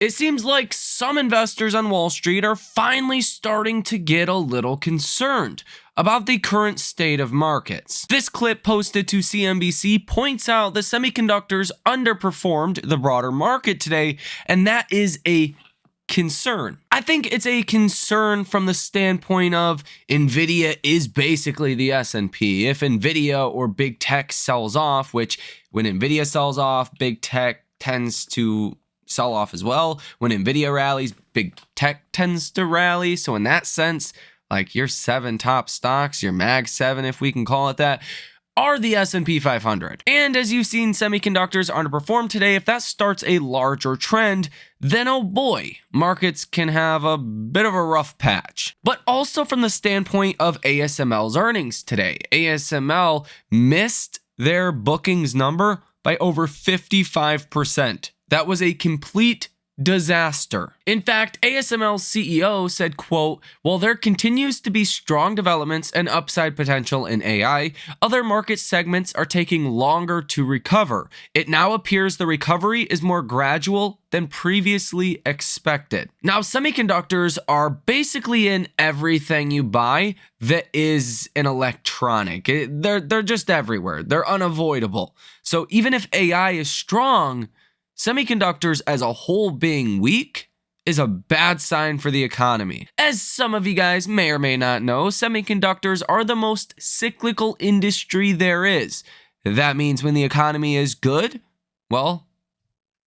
It seems like some investors on Wall Street are finally starting to get a little concerned about the current state of markets. This clip posted to CNBC points out that semiconductors underperformed the broader market today, and that is a concern. I think it's a concern from the standpoint of Nvidia is basically the S&P. If Nvidia or big tech sells off, which when Nvidia sells off, big tech tends to sell off as well. When Nvidia rallies, big tech tends to rally. So in that sense, like your 7 top stocks, your Mag 7, if we can call it that, are the S&P 500. And as you've seen, semiconductors underperform today. If that starts a larger trend, then oh boy, markets can have a bit of a rough patch. But also from the standpoint of ASML's earnings today, ASML missed their bookings number by over 55%. That was a complete disaster. In fact, ASML's CEO said, quote, "While there continues to be strong developments and upside potential in AI, other market segments are taking longer to recover. It now appears the recovery is more gradual than previously expected." Now, semiconductors are basically in everything you buy that is an electronic. They're just everywhere. They're unavoidable. So even if AI is strong, semiconductors as a whole being weak is a bad sign for the economy. As some of you guys may or may not know, semiconductors are the most cyclical industry there is. That means when the economy is good, well,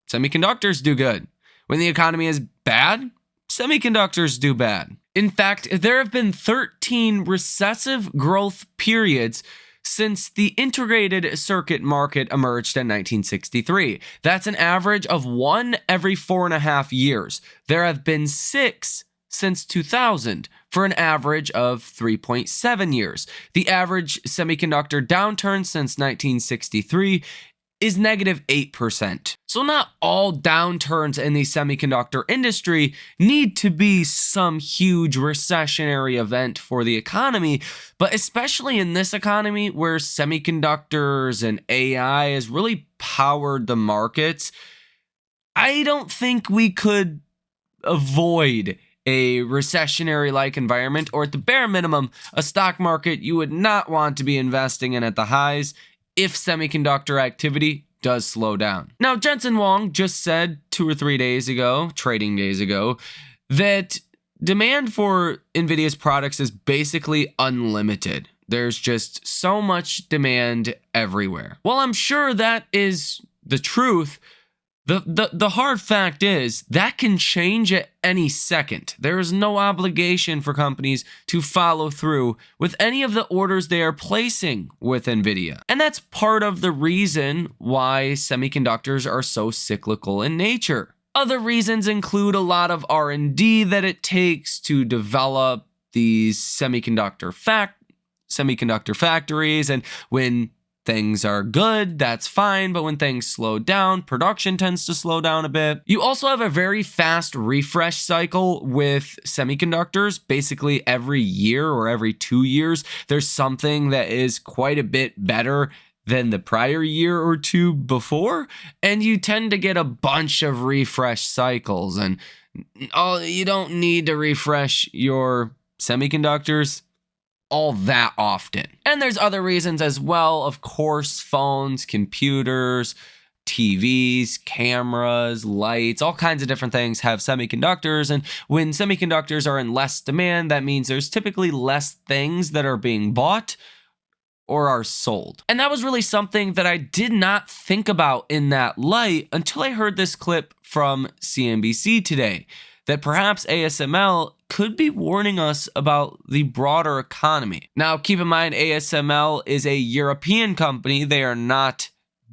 semiconductors do good. When the economy is bad, semiconductors do bad. In fact, there have been 13 recessive growth periods since the integrated circuit market emerged in 1963. That's an average of 1 every 4.5 years. There have been 6 since 2000 for an average of 3.7 years. The average semiconductor downturn since 1963 is -8%. So not all downturns in the semiconductor industry need to be some huge recessionary event for the economy, but especially in this economy where semiconductors and AI has really powered the markets, I don't think we could avoid a recessionary-like environment, or at the bare minimum, a stock market you would not want to be investing in at the highs if semiconductor activity does slow down. Now, Jensen Huang just said 2 or 3 days ago, trading days ago, that demand for Nvidia's products is basically unlimited. There's just so much demand everywhere. Well, I'm sure that is the truth. The hard fact is that can change at any second. There is no obligation for companies to follow through with any of the orders they are placing with Nvidia. And that's part of the reason why semiconductors are so cyclical in nature. Other reasons include a lot of R&D that it takes to develop these semiconductor factories, and when things are good, that's fine, but when things slow down, production tends to slow down a bit. You also have a very fast refresh cycle with semiconductors. Basically every year or every 2 years, there's something that is quite a bit better than the prior year or 2 before, and you tend to get a bunch of refresh cycles, and you don't need to refresh your semiconductors all that often. And there's other reasons as well, of course, phones, computers, TVs, cameras, lights, all kinds of different things have semiconductors, and when semiconductors are in less demand, that means there's typically less things that are being bought or are sold. And that was really something that I did not think about in that light until I heard this clip from CNBC today, that perhaps ASML could be warning us about the broader economy. Now, keep in mind, ASML is a European company. They are not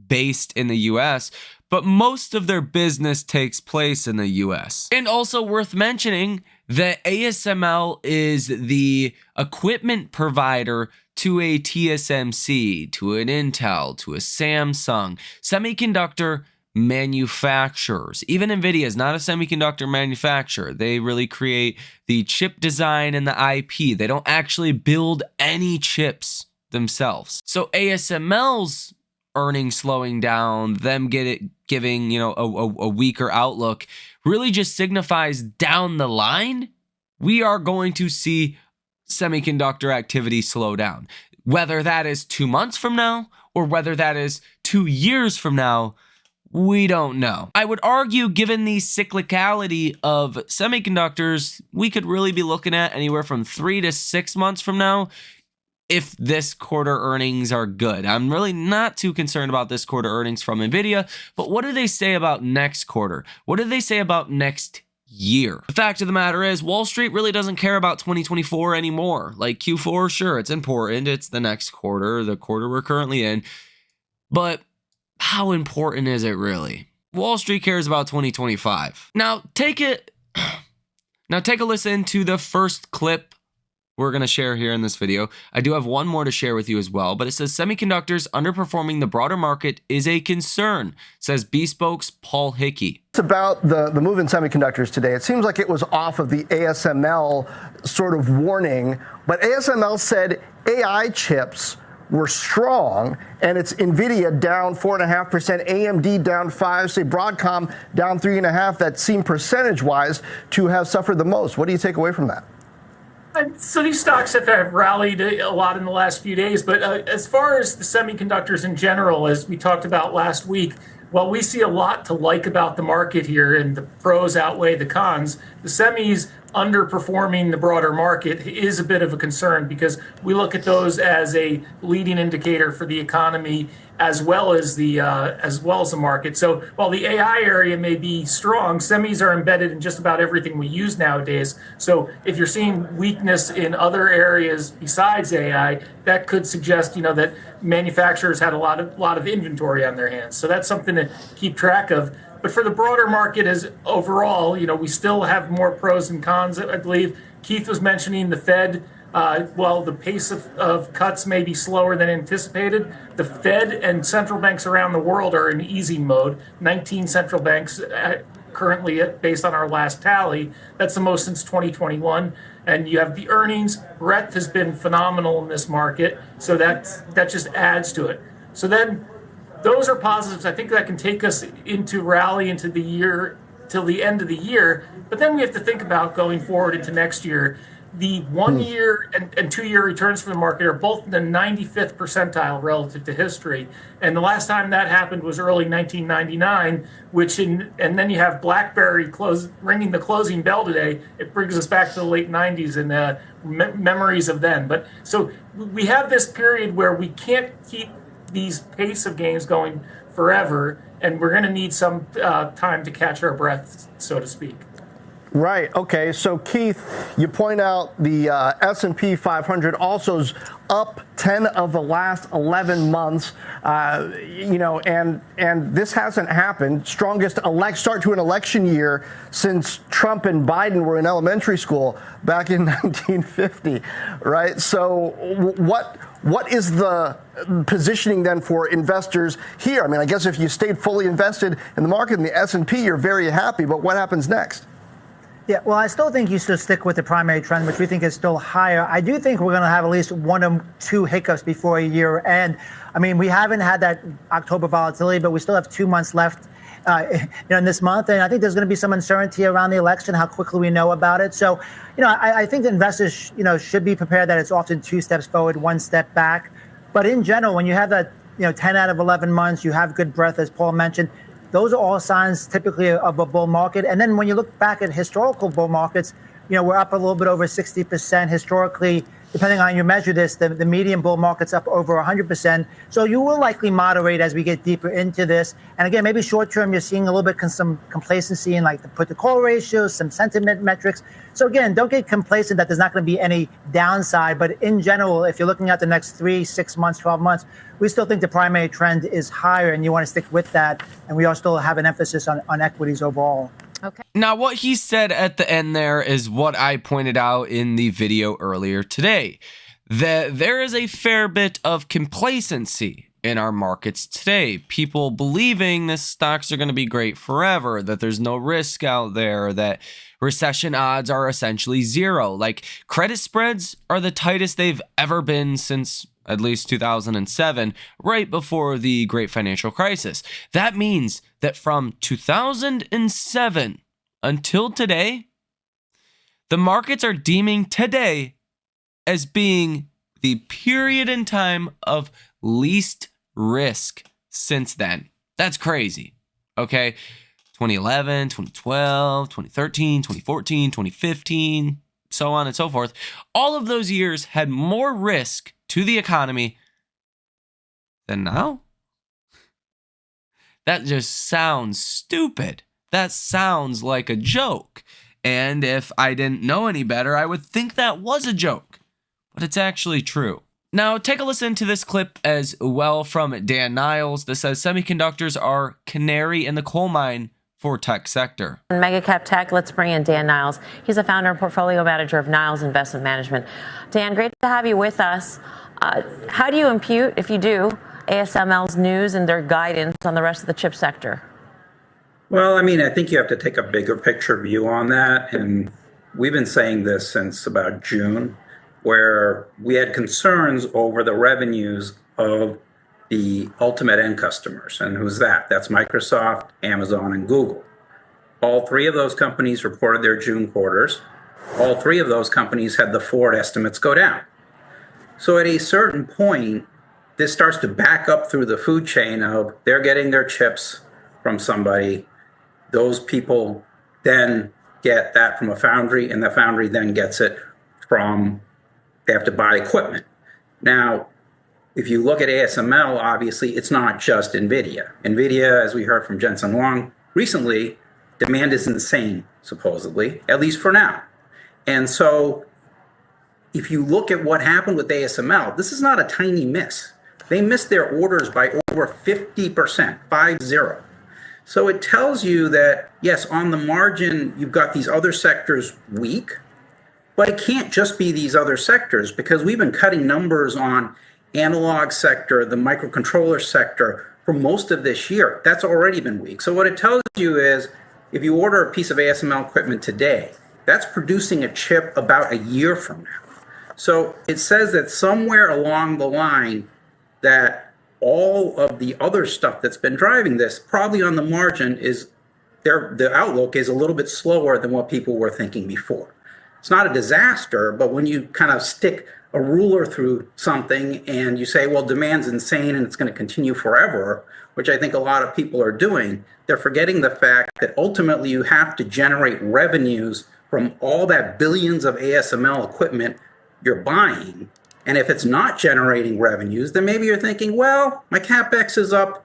based in the US, but most of their business takes place in the US. And also worth mentioning that ASML is the equipment provider to a TSMC, to an Intel, to a Samsung, semiconductor manufacturers. Even Nvidia is not a semiconductor manufacturer. They really create the chip design and the IP. They don't actually build any chips themselves. So ASML's earnings slowing down, them giving, a weaker outlook, really just signifies down the line, we are going to see semiconductor activity slow down. Whether that is 2 months from now or whether that is 2 years from now, we don't know. I would argue, given the cyclicality of semiconductors, we could really be looking at anywhere from 3 to 6 months from now if this quarter earnings are good. I'm really not too concerned about this quarter earnings from Nvidia, but what do they say about next quarter? What do they say about next year? The fact of the matter is, Wall Street really doesn't care about 2024 anymore. Like Q4, sure, it's important. It's the next quarter, the quarter we're currently in. But how important is it really? Wall Street cares about 2025. Now take a listen to the first clip we're going to share here in this video. I do have one more to share with you as well, but it says semiconductors underperforming the broader market is a concern, says Bespoke's Paul Hickey. It's about the move in semiconductors today. It seems like it was off of the ASML sort of warning, but ASML said AI chips were strong, and it's Nvidia down 4.5%, AMD down 5%, say Broadcom down 3.5%. That seem percentage-wise to have suffered the most. What do you take away from that? So these stocks have rallied a lot in the last few days, but as far as the semiconductors in general, as we talked about last week, while we see a lot to like about the market here and the pros outweigh the cons, the semis underperforming the broader market is a bit of a concern because we look at those as a leading indicator for the economy as well as the market. So while the AI area may be strong, semis are embedded in just about everything we use nowadays. So if you're seeing weakness in other areas besides AI, that could suggest that manufacturers had a lot of inventory on their hands. So that's something to keep track of. But for the broader market as overall, we still have more pros and cons, I believe. Keith was mentioning the Fed. While the pace of cuts may be slower than anticipated, the Fed and central banks around the world are in easing mode. 19 central banks currently, based on our last tally. That's the most since 2021. And you have the earnings. Breadth has been phenomenal in this market, so that just adds to it. So then those are positives. I think that can take us into rally into the year till the end of the year. But then we have to think about going forward into next year. The 1 year and 2 year returns for the market are both in the 95th percentile relative to history. And the last time that happened was early 1999, and then you have BlackBerry ringing the closing bell today. It brings us back to the late 90s and memories of then. But so we have this period where we can't keep these pace of gains going forever, and we're going to need some time to catch our breath, so to speak. Right. Okay. So, Keith, you point out the S&P 500 also is up 10 of the last 11 months, and this hasn't happened. Strongest start to an election year since Trump and Biden were in elementary school back in 1950, right? So what is the positioning then for investors here? I mean, I guess if you stayed fully invested in the market in the S&P, you're very happy, but what happens next? Yeah, well, I still think you should stick with the primary trend, which we think is still higher. I do think we're going to have at least 1 or 2 hiccups before a year end. I mean, we haven't had that October volatility, but we still have 2 months left in this month. And I think there's going to be some uncertainty around the election, how quickly we know about it. So, I think the investors, should be prepared that it's often 2 steps forward, 1 step back. But in general, when you have that, 10 out of 11 months, you have good breadth, as Paul mentioned. Those are all signs typically of a bull market. And then when you look back at historical bull markets, we're up a little bit over 60% historically. Depending on how you measure this, the median bull market's up over 100%. So you will likely moderate as we get deeper into this. And again, maybe short term, you're seeing a little bit some complacency in like the put to call ratios, some sentiment metrics. So again, don't get complacent that there's not going to be any downside. But in general, if you're looking at the next 3, 6 months, 12 months, we still think the primary trend is higher and you want to stick with that. And we all still have an emphasis on equities overall. Okay. Now, what he said at the end there is what I pointed out in the video earlier today. That there is a fair bit of complacency in our markets today. People believing the stocks are going to be great forever, that there's no risk out there, that recession odds are essentially zero. Like, credit spreads are the tightest they've ever been since at least 2007, right before the great financial crisis. That means that from 2007 until today, the markets are deeming today as being the period in time of least risk since then. That's crazy. Okay. 2011, 2012, 2013, 2014, 2015, so on and so forth. All of those years had more risk to the economy than now. That just sounds stupid. That sounds like a joke. And if I didn't know any better, I would think that was a joke. But it's actually true. Now, take a listen to this clip as well from Dan Niles that says semiconductors are canary in the coal mine for tech sector. Mega Cap Tech, let's bring in Dan Niles. He's a founder and portfolio manager of Niles Investment Management. Dan, great to have you with us. How do you impute, if you do, ASML's news and their guidance on the rest of the chip sector? Well, I mean, I think you have to take a bigger picture view on that. And we've been saying this since about June, where we had concerns over the revenues of the ultimate end customers. And who's that? That's Microsoft, Amazon, and Google. All three of those companies reported their June quarters. All three of those companies had the forward estimates go down. So at a certain point, this starts to back up through the food chain of they're getting their chips from somebody. Those people then get that from a foundry, and the foundry then gets it from, they have to buy equipment. Now, if you look at ASML, obviously, it's not just Nvidia. Nvidia, as we heard from Jensen Huang recently, demand is insane, supposedly, at least for now. And so if you look at what happened with ASML, this is not a tiny miss. They missed their orders by over 50%, 50. So it tells you that, yes, on the margin, you've got these other sectors weak, but it can't just be these other sectors because we've been cutting numbers on analog sector, the microcontroller sector for most of this year. That's already been weak. So what it tells you is if you order a piece of ASML equipment today, that's producing a chip about a year from now. So it says that somewhere along the line that all of the other stuff that's been driving this, probably on the margin, is the outlook is a little bit slower than what people were thinking before. It's not a disaster, but when you kind of stick a ruler through something and you say, well, demand's insane and it's going to continue forever, which I think a lot of people are doing, they're forgetting the fact that ultimately you have to generate revenues from all that billions of ASML equipment you're buying. And if it's not generating revenues, then maybe you're thinking, well, my CapEx is up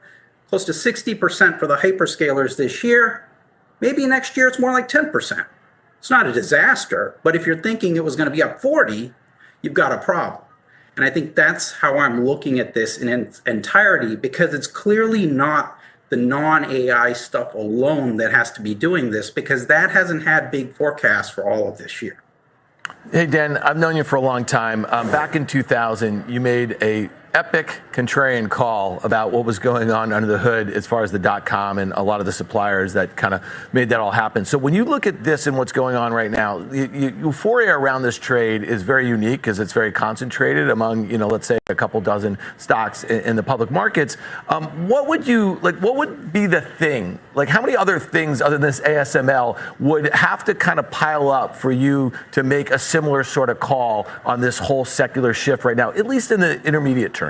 close to 60% for the hyperscalers this year. Maybe next year it's more like 10%. It's not a disaster, but if you're thinking it was going to be up 40, you've got a problem. And I think that's how I'm looking at this in its entirety, because it's clearly not the non-AI stuff alone that has to be doing this, because that hasn't had big forecasts for all of this year. Hey, Dan, I've known you for a long time. Back in 2000, you made a epic contrarian call about what was going on under the hood as far as the .com and a lot of the suppliers that kind of made that all happen. So when you look at this and what's going on right now, euphoria around this trade is very unique because it's very concentrated among, let's say a couple dozen stocks in the public markets. What would be the thing? Like, how many other things other than this ASML would have to kind of pile up for you to make a similar sort of call on this whole secular shift right now, at least in the intermediate term?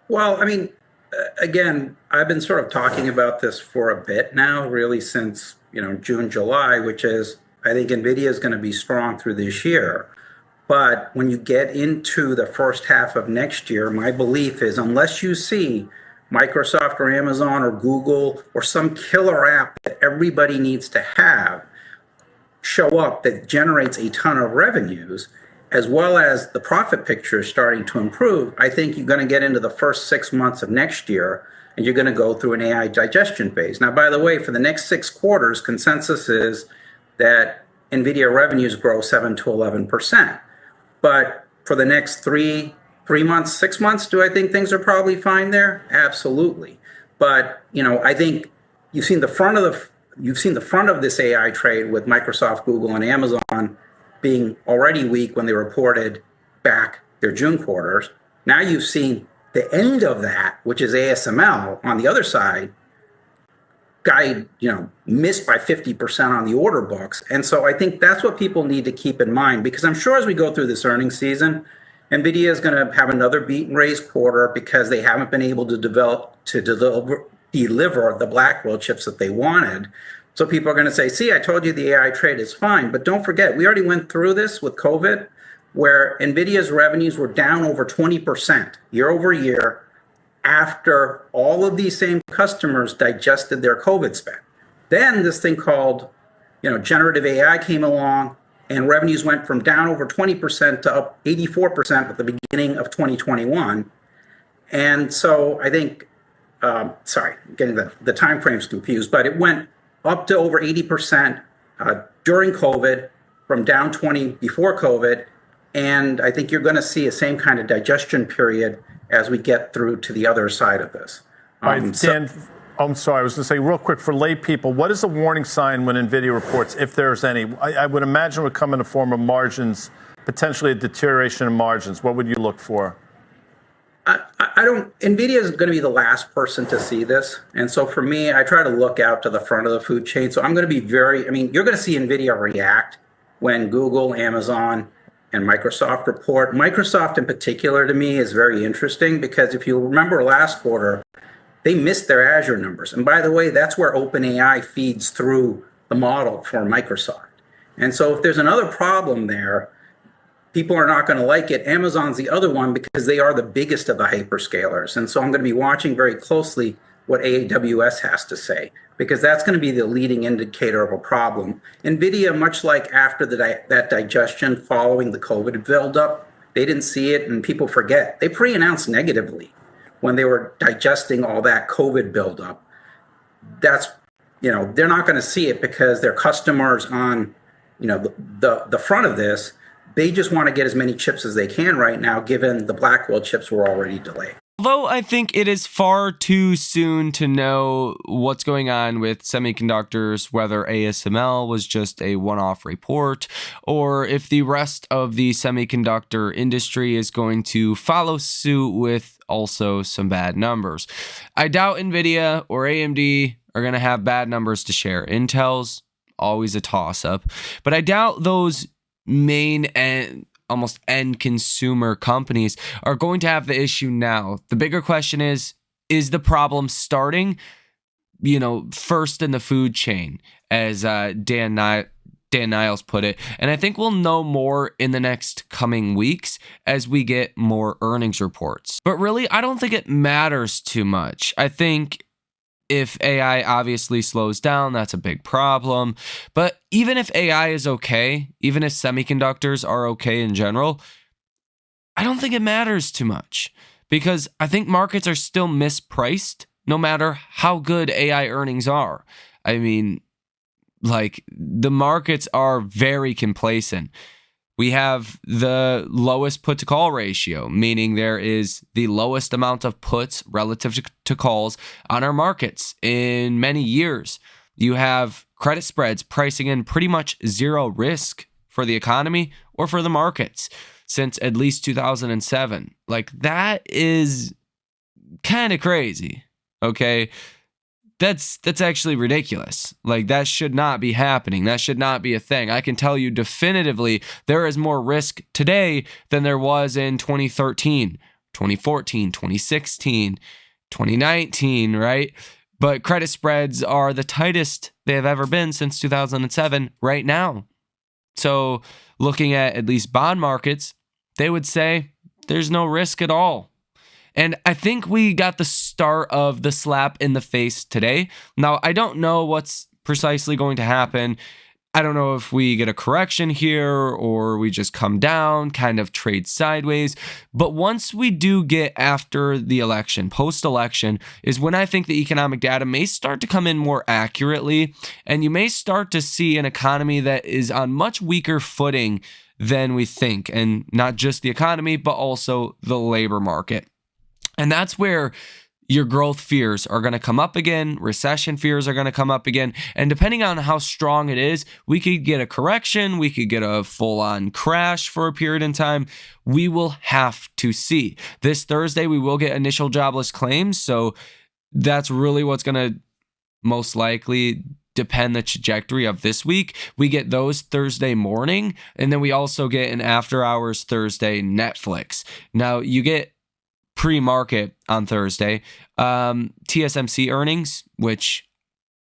Well, I mean, again, I've been sort of talking about this for a bit now, really since, June, July, which is I think Nvidia is going to be strong through this year. But when you get into the first half of next year, my belief is unless you see Microsoft or Amazon or Google or some killer app that everybody needs to have show up that generates a ton of revenues, as well as the profit picture is starting to improve, I think you're going to get into the first 6 months of next year and you're going to go through an AI digestion phase. Now, by the way, for the next 6 quarters, consensus is that NVIDIA revenues grow 7 to 11%. But for the next 3 3 months, 6 months, do I think things are probably fine there? Absolutely. But, I think you've seen the front of this AI trade with Microsoft, Google, and Amazon being already weak when they reported back their June quarters. Now you've seen the end of that, which is ASML on the other side, missed by 50% on the order books. And so I think that's what people need to keep in mind, because I'm sure as we go through this earnings season, Nvidia is going to have another beat and raise quarter because they haven't been able to deliver the Blackwell chips that they wanted. So people are going to say, see, I told you the AI trade is fine. But don't forget, we already went through this with COVID, where Nvidia's revenues were down over 20% year over year after all of these same customers digested their COVID spend. Then this thing called, generative AI came along, and revenues went from down over 20% to up 84% at the beginning of 2021. And so I think, getting the time frames confused, but it went up to over 80% during COVID, from down 20 before COVID. And I think you're going to see a same kind of digestion period as we get through to the other side of this. All right, Dan, I'm sorry, I was going to say real quick for lay people, what is a warning sign when NVIDIA reports, if there's any? I would imagine it would come in the form of margins, potentially a deterioration in margins. What would you look for? NVIDIA is going to be the last person to see this. And so for me, I try to look out to the front of the food chain. So I'm going to be you're going to see NVIDIA react when Google, Amazon, and Microsoft report. Microsoft in particular to me is very interesting because if you remember last quarter, they missed their Azure numbers. And by the way, that's where OpenAI feeds through the model for Microsoft. And so if there's another problem there, people are not going to like it. Amazon's the other one because they are the biggest of the hyperscalers. And so I'm going to be watching very closely what AWS has to say, because that's going to be the leading indicator of a problem. NVIDIA, much like after that digestion following the COVID buildup, they didn't see it, and people forget. They pre-announced negatively when they were digesting all that COVID buildup. That's, they're not going to see it because their customers on, the front of this, they just want to get as many chips as they can right now, given the Blackwell chips were already delayed. Although I think it is far too soon to know what's going on with semiconductors, whether ASML was just a one-off report, or if the rest of the semiconductor industry is going to follow suit with also some bad numbers. I doubt Nvidia or AMD are going to have bad numbers to share. Intel's always a toss-up, but I doubt those main and almost end consumer companies are going to have the issue now. The bigger question is the problem starting, first in the food chain, as Dan Niles put it. And I think we'll know more in the next coming weeks as we get more earnings reports. But really, I don't think it matters too much. I think if AI obviously slows down, that's a big problem. But even if AI is okay, even if semiconductors are okay in general, I don't think it matters too much, because I think markets are still mispriced no matter how good AI earnings are. I mean, the markets are very complacent. We have the lowest put to call ratio, meaning there is the lowest amount of puts relative to calls on our markets in many years. You have credit spreads pricing in pretty much zero risk for the economy or for the markets since at least 2007. That is kind of crazy, okay? That's actually ridiculous. That should not be happening. That should not be a thing. I can tell you definitively there is more risk today than there was in 2013, 2014, 2016, 2019, right? But credit spreads are the tightest they have ever been since 2007 right now. So looking at least bond markets, they would say there's no risk at all. And I think we got the start of the slap in the face today. Now, I don't know what's precisely going to happen. I don't know if we get a correction here or we just come down, kind of trade sideways. But once we do get after the election, post-election, is when I think the economic data may start to come in more accurately. And you may start to see an economy that is on much weaker footing than we think, and not just the economy, but also the labor market. And that's where your growth fears are going to come up again. Recession fears are going to come up again. And depending on how strong it is, we could get a correction. We could get a full-on crash for a period in time. We will have to see. This Thursday, we will get initial jobless claims. So that's really what's going to most likely depend the trajectory of this week. We get those Thursday morning. And then we also get an after hours Thursday Netflix. Now, you get pre-market on Thursday. TSMC earnings, which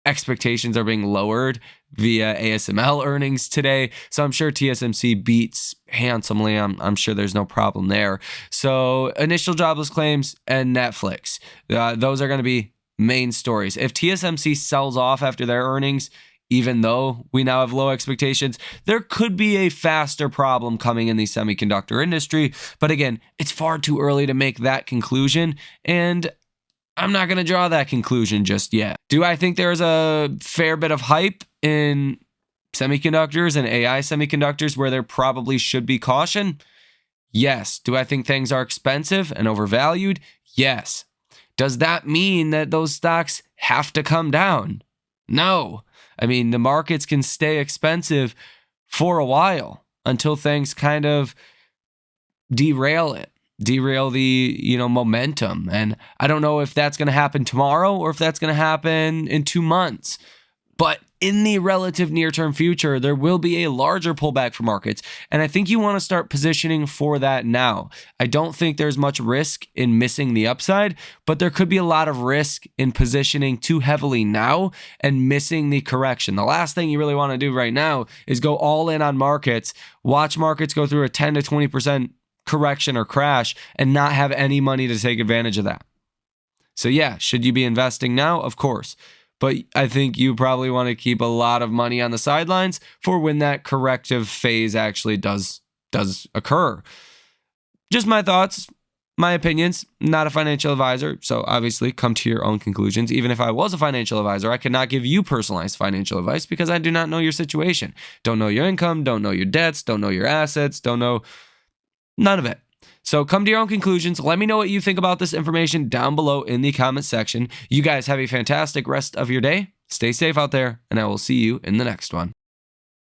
expectations are being lowered via ASML earnings today. So I'm sure TSMC beats handsomely. I'm sure there's no problem there. So initial jobless claims and Netflix. Those are going to be main stories. If TSMC sells off after their earnings, even though we now have low expectations, there could be a faster problem coming in the semiconductor industry. But again, it's far too early to make that conclusion, and I'm not going to draw that conclusion just yet. Do I think there's a fair bit of hype in semiconductors and AI semiconductors where there probably should be caution? Yes. Do I think things are expensive and overvalued? Yes. Does that mean that those stocks have to come down? No. I mean, the markets can stay expensive for a while until things kind of derail the, momentum. And I don't know if that's going to happen tomorrow or if that's going to happen in 2 months. But in the relative near-term future, there will be a larger pullback for markets. And I think you want to start positioning for that now. I don't think there's much risk in missing the upside, but there could be a lot of risk in positioning too heavily now and missing the correction. The last thing you really want to do right now is go all in on markets, watch markets go through a 10 to 20% correction or crash, and not have any money to take advantage of that. So yeah, should you be investing now? Of course. But I think you probably want to keep a lot of money on the sidelines for when that corrective phase actually does occur. Just my thoughts, my opinions, not a financial advisor. So obviously come to your own conclusions. Even if I was a financial advisor, I could not give you personalized financial advice because I do not know your situation. Don't know your income, don't know your debts, don't know your assets, don't know none of it. So come to your own conclusions. Let me know what you think about this information down below in the comment section. You guys have a fantastic rest of your day. Stay safe out there, and I will see you in the next one.